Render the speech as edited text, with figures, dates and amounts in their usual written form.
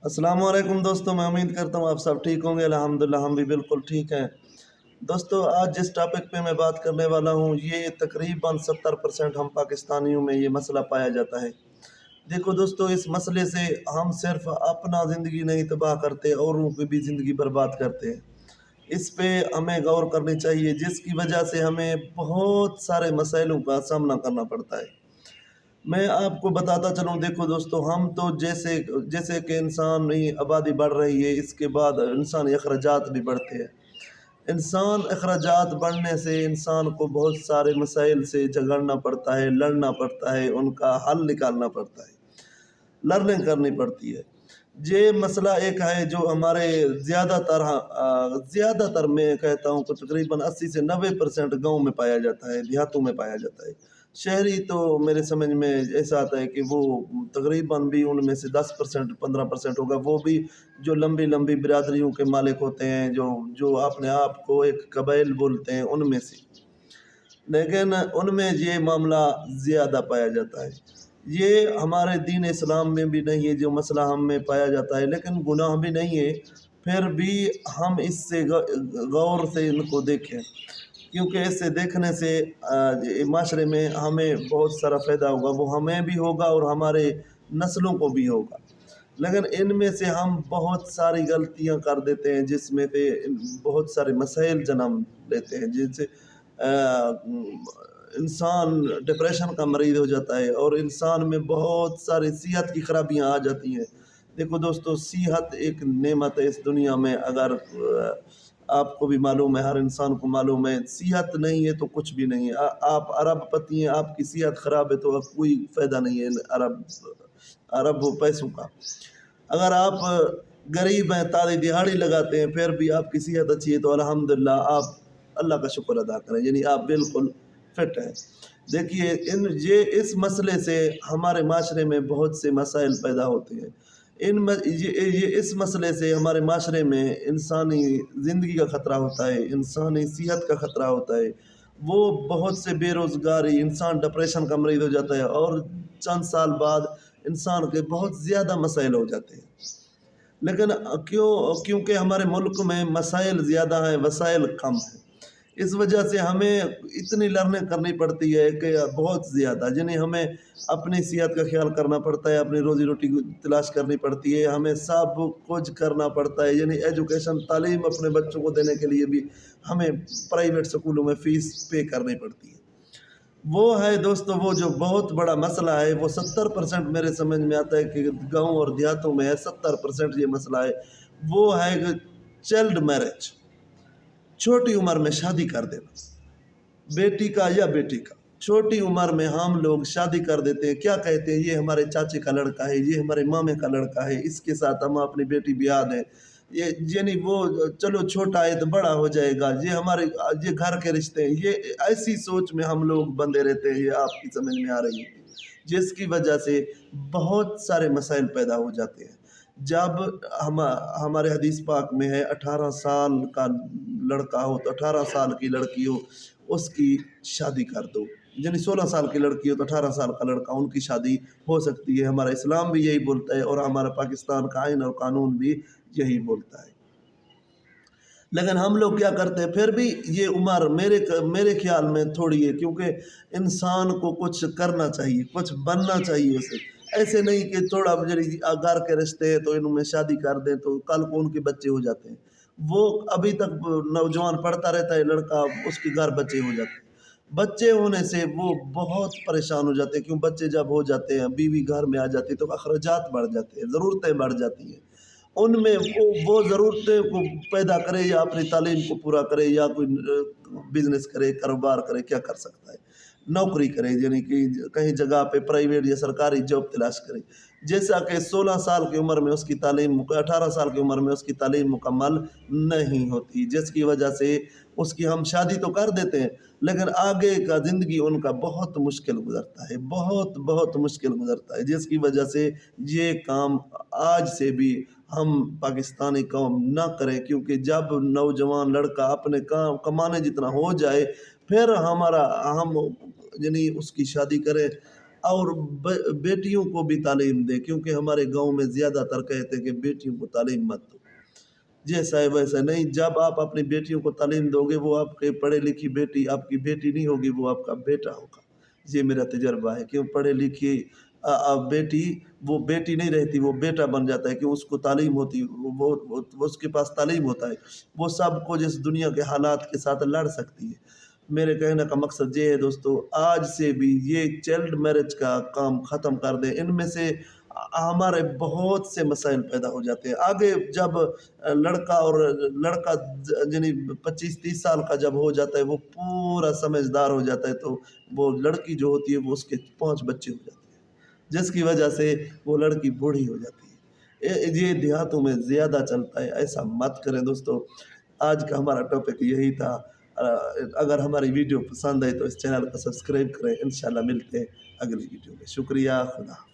السلام علیکم دوستوں، میں امید کرتا ہوں آپ سب ٹھیک ہوں گے۔ الحمدللہ ہم بھی بالکل ٹھیک ہیں۔ دوستوں، آج جس ٹاپک پہ میں بات کرنے والا ہوں، یہ تقریباً 70% ہم پاکستانیوں میں یہ مسئلہ پایا جاتا ہے۔ دیکھو دوستوں، اس مسئلے سے ہم صرف اپنا زندگی نہیں تباہ کرتے، اوروں کی بھی زندگی برباد کرتے ہیں۔ اس پہ ہمیں غور کرنی چاہیے، جس کی وجہ سے ہمیں بہت سارے مسائلوں کا سامنا کرنا پڑتا ہے۔ میں آپ کو بتاتا چلوں، دیکھو دوستو، ہم تو جیسے کہ انسانی آبادی بڑھ رہی ہے، اس کے بعد انسانی اخراجات بھی بڑھتے ہیں۔ اخراجات بڑھنے سے انسان کو بہت سارے مسائل سے جھگڑنا پڑتا ہے، لڑنا پڑتا ہے، ان کا حل نکالنا پڑتا ہے، لرننگ کرنی پڑتی ہے۔ یہ مسئلہ ایک ہے جو ہمارے زیادہ تر میں کہتا ہوں کہ تقریباً 80 سے 90% گاؤں میں پایا جاتا ہے، دیہاتوں میں پایا جاتا ہے۔ شہری تو میرے سمجھ میں ایسا آتا ہے کہ وہ تقریباً بھی ان میں سے 10% 15% ہوگا، وہ بھی جو لمبی لمبی برادریوں کے مالک ہوتے ہیں، جو اپنے آپ کو ایک قبائل بولتے ہیں، ان میں سے۔ لیکن ان میں یہ معاملہ زیادہ پایا جاتا ہے۔ یہ ہمارے دین اسلام میں بھی نہیں ہے جو مسئلہ ہم میں پایا جاتا ہے، لیکن گناہ بھی نہیں ہے۔ پھر بھی ہم اس سے غور سے ان کو دیکھیں، کیونکہ اس سے دیکھنے سے معاشرے میں ہمیں بہت سارا فائدہ ہوگا، وہ ہمیں بھی ہوگا اور ہمارے نسلوں کو بھی ہوگا۔ لیکن ان میں سے ہم بہت ساری غلطیاں کر دیتے ہیں، جس میں سے بہت سارے مسائل جنم لیتے ہیں، جن سے انسان ڈپریشن کا مریض ہو جاتا ہے، اور انسان میں بہت ساری صحت کی خرابیاں آ جاتی ہیں۔ دیکھو دوستو، صحت ایک نعمت ہے اس دنیا میں۔ اگر آپ کو بھی معلوم ہے، ہر انسان کو معلوم ہے، صحت نہیں ہے تو کچھ بھی نہیں ہے۔ آپ ارب پتی ہیں، آپ کی صحت خراب ہے تو کوئی فائدہ نہیں ہے ارب پیسوں کا۔ اگر آپ غریب ہیں، تالی دہاڑی لگاتے ہیں، پھر بھی آپ کی صحت اچھی ہے تو الحمدللہ آپ اللہ کا شکر ادا کریں، یعنی آپ بالکل فٹ ہیں۔ دیکھیے، اس مسئلے سے ہمارے معاشرے میں بہت سے مسائل پیدا ہوتے ہیں۔ اس مسئلے سے ہمارے معاشرے میں انسانی زندگی کا خطرہ ہوتا ہے، انسانی صحت کا خطرہ ہوتا ہے۔ وہ بہت سے بے روزگاری، انسان ڈپریشن کا مریض ہو جاتا ہے، اور چند سال بعد انسان کے بہت زیادہ مسائل ہو جاتے ہیں۔ لیکن کیونکہ ہمارے ملک میں مسائل زیادہ ہیں، وسائل کم ہیں، اس وجہ سے ہمیں اتنی لرننگ کرنی پڑتی ہے کہ بہت زیادہ، یعنی ہمیں اپنی صحت کا خیال کرنا پڑتا ہے، اپنی روزی روٹی تلاش کرنی پڑتی ہے، ہمیں سب کچھ کرنا پڑتا ہے، یعنی ایجوکیشن، تعلیم اپنے بچوں کو دینے کے لیے بھی ہمیں پرائیویٹ سکولوں میں فیس پے کرنی پڑتی ہے۔ وہ ہے دوستو، وہ جو بہت بڑا مسئلہ ہے، وہ 70% میرے سمجھ میں آتا ہے کہ گاؤں اور دیہاتوں میں ہے، 70% یہ مسئلہ ہے۔ وہ ہے کہ چائلڈ میرج، چھوٹی عمر میں شادی کر دینا، بیٹی کا یا بیٹی کا۔ چھوٹی عمر میں ہم لوگ شادی کر دیتے ہیں، کیا کہتے ہیں، یہ ہمارے چاچے کا لڑکا ہے، یہ ہمارے مامے کا لڑکا ہے، اس کے ساتھ ہم اپنی بیٹی بیاہ دیں۔ یعنی وہ چلو چھوٹا ہے تو بڑا ہو جائے گا، یہ گھر کے رشتے ہیں، یہ ایسی سوچ میں ہم لوگ بندے رہتے ہیں۔ یہ آپ کی سمجھ میں آ رہی ہے، جس کی وجہ سے بہت سارے مسائل پیدا ہو جاتے ہیں۔ جب ہمارے حدیث پاک میں ہے 18 سال کا لڑکا ہو تو 18 سال کی لڑکی ہو اس کی شادی کر دو، یعنی 16 سال کی لڑکی ہو تو 18 سال کا لڑکا، ان کی شادی ہو سکتی ہے۔ ہمارا اسلام بھی یہی بولتا ہے، اور ہمارا پاکستان کا آئین اور قانون بھی یہی بولتا ہے۔ لیکن ہم لوگ کیا کرتے ہیں، پھر بھی یہ عمر میرے خیال میں تھوڑی ہے، کیونکہ انسان کو کچھ کرنا چاہیے، کچھ بننا چاہیے اسے۔ ایسے نہیں کہ تھوڑا گھر کے رشتے ہیں تو ان میں شادی کر دیں تو کل کو ان کے بچے ہو جاتے ہیں۔ وہ ابھی تک نوجوان پڑھتا رہتا ہے لڑکا، اس کے گھر بچے ہو جاتے ہیں۔ بچے ہونے سے وہ بہت پریشان ہو جاتے ہیں، کیوں بچے جب ہو جاتے ہیں، بیوی گھر میں آ جاتی ہے تو اخراجات بڑھ جاتے ہیں، ضرورتیں بڑھ جاتی ہیں۔ ان میں وہ ضرورتیں کو پیدا کرے، یا اپنی تعلیم کو پورا کرے، یا کوئی بزنس کرے، کاروبار کرے، کیا کر سکتا ہے، نوکری کرے، یعنی کہ کہیں جگہ پہ پرائیویٹ یا سرکاری جاب تلاش کرے۔ جیسا کہ 16 سال کی عمر میں اس کی تعلیم، 18 سال کی عمر میں اس کی تعلیم مکمل نہیں ہوتی، جس کی وجہ سے اس کی ہم شادی تو کر دیتے ہیں، لیکن آگے کا زندگی ان کا بہت مشکل گزرتا ہے، بہت مشکل گزرتا ہے، جس کی وجہ سے یہ کام آج سے بھی ہم پاکستانی قوم نہ کریں۔ کیونکہ جب نوجوان لڑکا اپنے کام کمانے جتنا ہو جائے، پھر ہم یعنی اس کی شادی کریں۔ اور بیٹیوں کو بھی تعلیم دے، کیونکہ ہمارے گاؤں میں زیادہ تر کہتے ہیں کہ بیٹیوں کو تعلیم مت دو، جیسا ہے ویسا نہیں۔ جب آپ اپنی بیٹیوں کو تعلیم دو گے، وہ آپ کے پڑھے لکھی بیٹی آپ کی بیٹی نہیں ہوگی، وہ آپ کا بیٹا ہوگا۔ یہ میرا تجربہ ہے، کیوں پڑھے لکھی بیٹی وہ بیٹی نہیں رہتی، وہ بیٹا بن جاتا ہے، کہ اس کو تعلیم ہوتی، وہ اس کے پاس تعلیم ہوتا ہے، وہ سب کو جس دنیا کے حالات کے ساتھ لڑ سکتی ہے۔ میرے کہنے کا مقصد یہ ہے دوستو، آج سے بھی یہ چائلڈ میرج کا کام ختم کر دیں۔ ان میں سے ہمارے بہت سے مسائل پیدا ہو جاتے ہیں آگے، جب لڑکا یعنی 25-30 سال کا جب ہو جاتا ہے، وہ پورا سمجھدار ہو جاتا ہے، تو وہ لڑکی جو ہوتی ہے وہ اس کے 5 بچے ہو جاتے ہیں، جس کی وجہ سے وہ لڑکی بوڑھی ہو جاتی ہے۔ یہ دیہاتوں میں زیادہ چلتا ہے، ایسا مت کریں دوستو۔ آج کا ہمارا ٹاپک یہی تھا۔ اگر ہماری ویڈیو پسند آئی تو اس چینل کو سبسکرائب کریں۔ انشاءاللہ ملتے ہیں اگلی ویڈیو میں۔ شکریہ، خدا حافظ۔